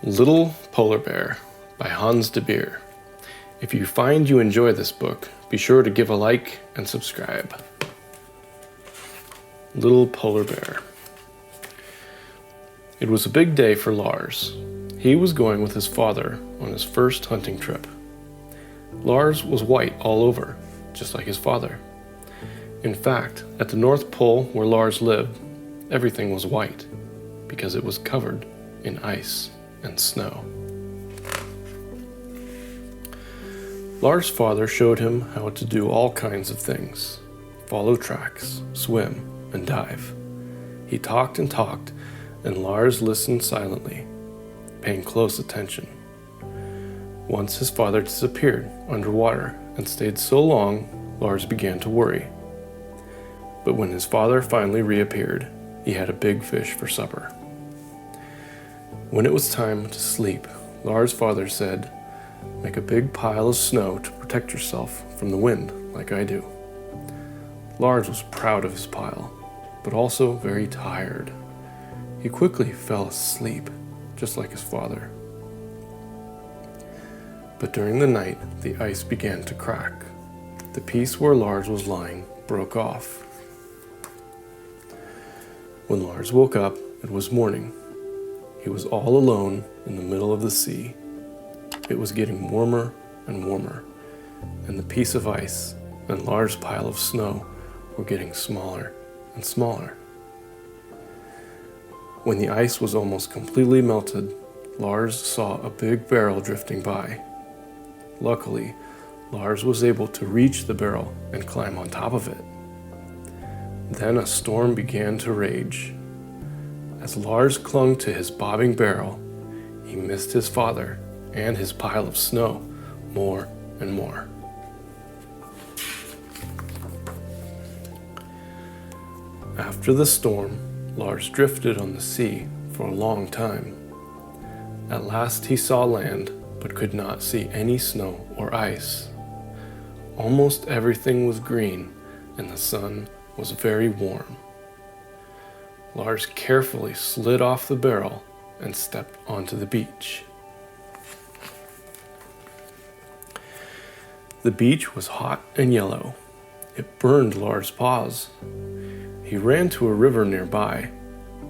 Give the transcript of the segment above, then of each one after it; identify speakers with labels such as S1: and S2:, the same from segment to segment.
S1: Little Polar Bear by Hans de Beer. If you find you enjoy this book, be sure to give a like and subscribe. Little Polar Bear. It was a big day for Lars. He was going with his father on his first hunting trip. Lars was white all over, just like his father. In fact, at the North Pole where Lars lived, everything was white because it was covered in ice and snow. Lars' father showed him how to do all kinds of things: follow tracks, swim, and dive. He talked and talked, and Lars listened silently, paying close attention. Once his father disappeared underwater and stayed so long, Lars began to worry. But when his father finally reappeared, he had a big fish for supper. When it was time to sleep, Lars' father said, "Make a big pile of snow to protect yourself from the wind, like I do." Lars was proud of his pile, but also very tired. He quickly fell asleep, just like his father. But during the night, the ice began to crack. The piece where Lars was lying broke off. When Lars woke up, it was morning. He was all alone in the middle of the sea. It was getting warmer and warmer, and the piece of ice and Lars' pile of snow were getting smaller and smaller. When the ice was almost completely melted, Lars saw a big barrel drifting by. Luckily, Lars was able to reach the barrel and climb on top of it. Then a storm began to rage. As Lars clung to his bobbing barrel, he missed his father and his pile of snow more and more. After the storm, Lars drifted on the sea for a long time. At last he saw land, but could not see any snow or ice. Almost everything was green, and the sun was very warm. Lars carefully slid off the barrel and stepped onto the beach. The beach was hot and yellow. It burned Lars' paws. He ran to a river nearby,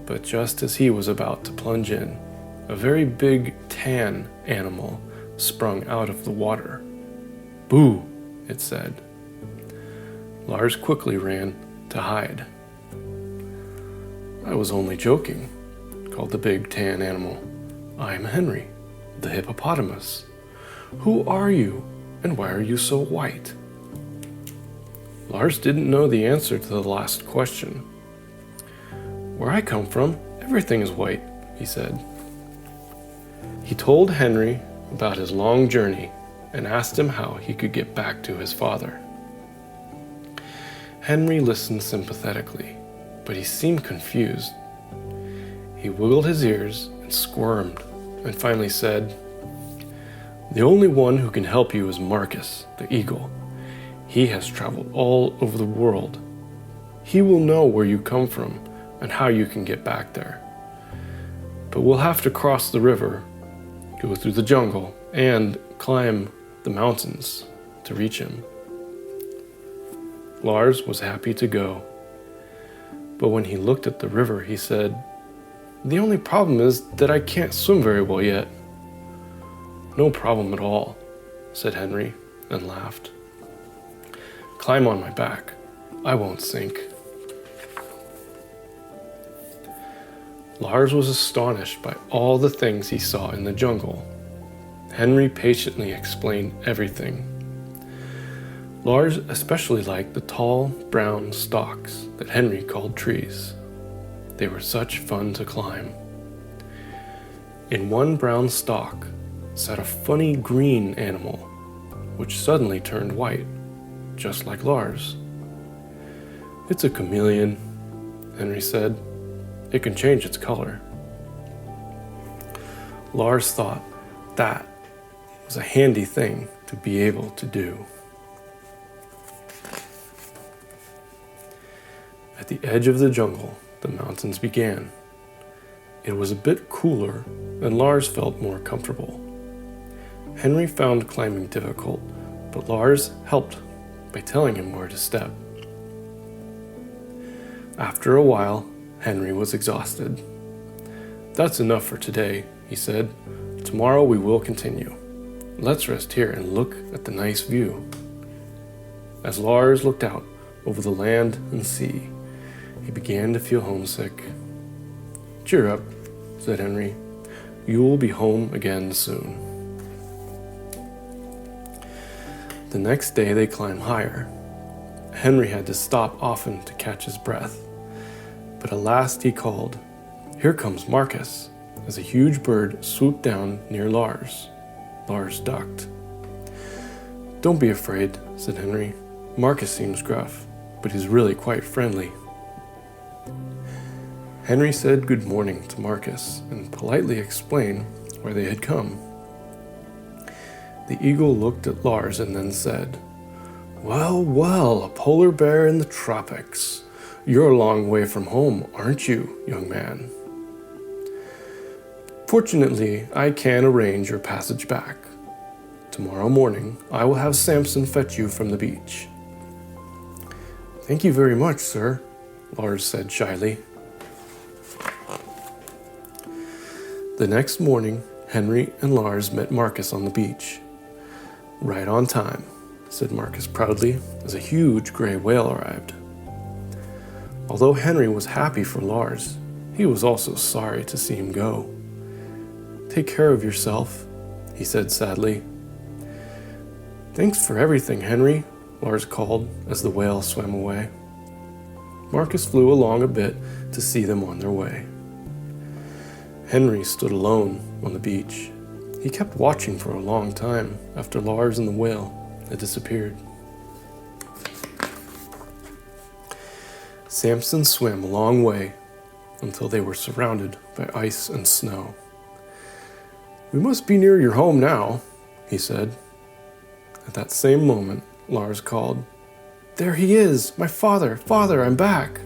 S1: but just as he was about to plunge in, a very big tan animal sprung out of the water. "Boo," it said. Lars quickly ran to hide. "I was only joking," called the big tan animal. "I'm Henry, the hippopotamus. Who are you, and why are you so white?" Lars didn't know the answer to the last question. "Where I come from, everything is white," he said. He told Henry about his long journey and asked him how he could get back to his father. Henry listened sympathetically, but he seemed confused. He wiggled his ears and squirmed and finally said, "The only one who can help you is Marcus, the eagle. He has traveled all over the world. He will know where you come from and how you can get back there. But we'll have to cross the river, go through the jungle, and climb the mountains to reach him." Lars was happy to go. But when he looked at the river, he said, "The only problem is that I can't swim very well yet." "No problem at all," said Henry, and laughed. "Climb on my back. I won't sink." Lars was astonished by all the things he saw in the jungle. Henry patiently explained everything. Lars especially liked the tall, brown stalks that Henry called trees. They were such fun to climb. In one brown stalk sat a funny green animal, which suddenly turned white, just like Lars. "It's a chameleon," Henry said. "It can change its color." Lars thought that was a handy thing to be able to do. At the edge of the jungle, the mountains began. It was a bit cooler and Lars felt more comfortable. Henry found climbing difficult, but Lars helped by telling him where to step. After a while, Henry was exhausted. "That's enough for today," he said. "Tomorrow we will continue. Let's rest here and look at the nice view." As Lars looked out over the land and sea, he began to feel homesick. "Cheer up," said Henry. "You will be home again soon." The next day they climbed higher. Henry had to stop often to catch his breath, but at last he called, "Here comes Marcus," as a huge bird swooped down near Lars. Lars ducked. "Don't be afraid," said Henry. "Marcus seems gruff, but he's really quite friendly." Henry said good morning to Marcus and politely explained where they had come. The eagle looked at Lars and then said, "Well, well, a polar bear in the tropics. You're a long way from home, aren't you, young man? Fortunately, I can arrange your passage back. Tomorrow morning, I will have Samson fetch you from the beach." "Thank you very much, sir," Lars said shyly. The next morning, Henry and Lars met Marcus on the beach. "Right on time," said Marcus proudly, as a huge gray whale arrived. Although Henry was happy for Lars, he was also sorry to see him go. "Take care of yourself," he said sadly. "Thanks for everything, Henry," Lars called as the whale swam away. Marcus flew along a bit to see them on their way. Henry stood alone on the beach. He kept watching for a long time after Lars and the whale had disappeared. Samson swam a long way until they were surrounded by ice and snow. "We must be near your home now," he said. At that same moment, Lars called, "There he is! My father! Father, I'm back!"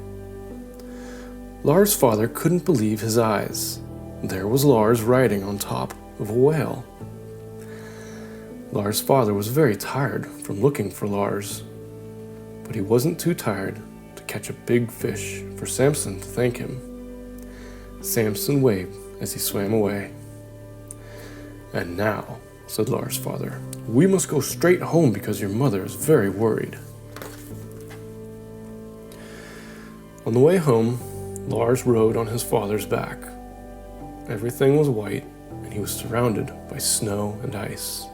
S1: Lars' father couldn't believe his eyes. There was Lars riding on top of a whale. Lars' father was very tired from looking for Lars, but he wasn't too tired to catch a big fish for Samson to thank him. Samson waved as he swam away. "And now," said Lars' father, "we must go straight home because your mother is very worried." On the way home, Lars rode on his father's back. Everything was white, and he was surrounded by snow and ice.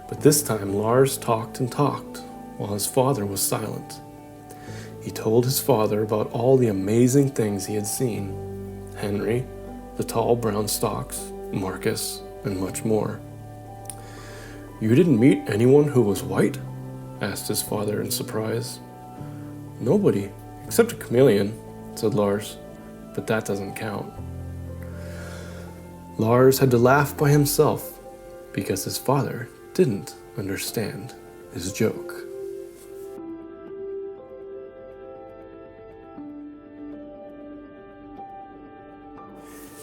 S1: But this time Lars talked and talked, while his father was silent. He told his father about all the amazing things he had seen: Henry, the tall brown stalks, Marcus, and much more. "You didn't meet anyone who was white?" asked his father in surprise. "Nobody, except a chameleon," said Lars, "but that doesn't count." Lars had to laugh by himself because his father didn't understand his joke.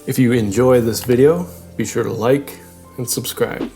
S1: If you enjoy this video, be sure to like and subscribe.